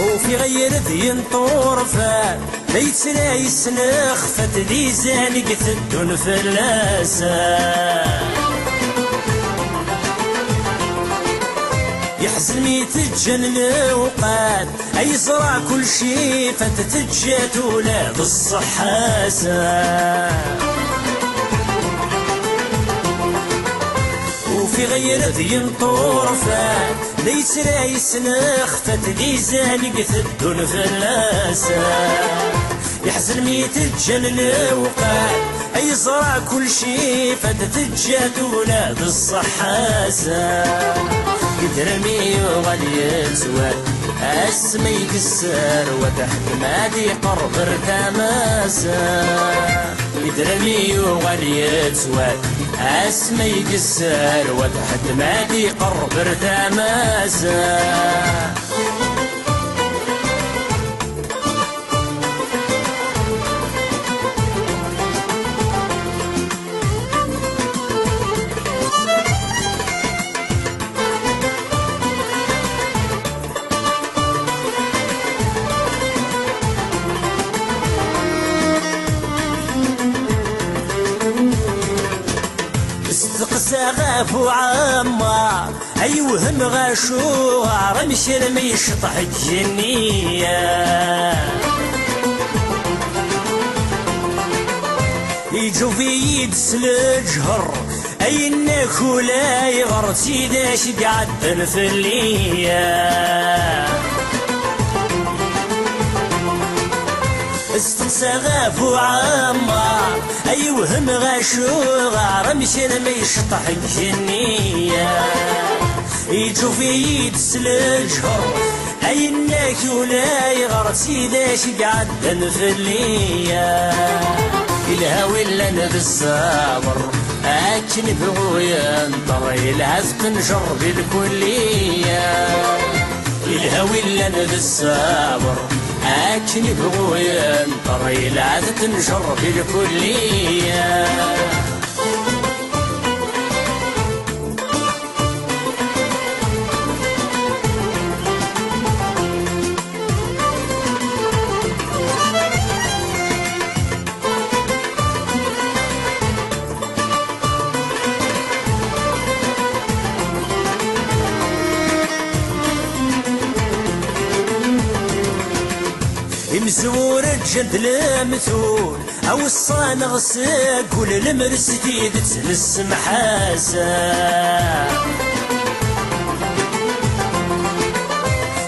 وفي غير ذي طرفات ليس لا يسنخ فتذي زانق ثدون في اللاسان يحزن ميت الجن الوقات اي زرع كل شي فتتجات ولاد الصحة وفي غير ذي طرفات ليس لا يسنخ فتذي زانق ثدون في اللاسان يحزن ميت الجن الوقات اي زرع كل شي فتتجات ولاد الصحة يدرمي وغالي الزواد اسمي يكسر وتحت مادي قرب ارتماسا يدرمي وغالي الزواد اسمي يكسر وتحت مادي قرب ارتماسا غاف وعمار اي وهم غاشو رمش لما يشطح الجنية يجو في يدس الجهر اي الناكو لا يغر سيداش قعد في الليا استنسى غاف وعمار اي وهم غاشو رمش لما يشطح الجنية يجو في يدس الجهر اي الناكي ولا يغرد سيداش قعد في الليا الهوي لنا بالصبر اكن بغويا انطر يلهز تنجر بالكلية الهوي لنا بالصبر اكن بغويا انطر يلهز تنجر بالكلية مزور الجد المثول او الصانغ ساق والمرس جديد تنس محاسا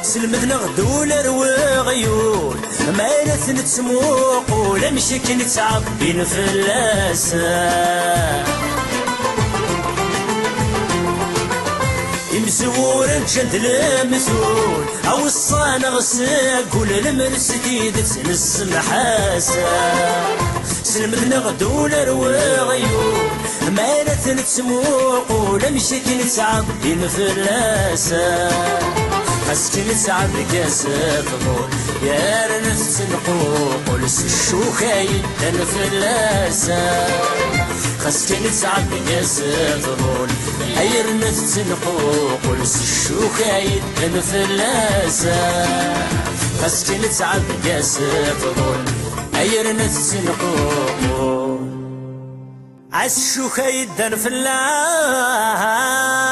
سلمت نغدول الرواغيول ما رث نتسموق ولا مشيك نتعبين في اللاسا مزور الجند المثول او الصانغ ساق والمرس جديد تنس محاسا سلمت نغدول الرواغيول ما رث نتسموق ولا مشيك نتعبين في اللاسا خاصك نتعب كاسف ضول يا رنت تنقوق ولس الشوكة يدن في اللاسا خاصك نتعب كاسف ضول أي رنت تنقوق ولس الشوكة يدن في اللاسا خاصك نتعب كاسف ضول أي رنت تنقوق عالشوكة يدن في اللاسا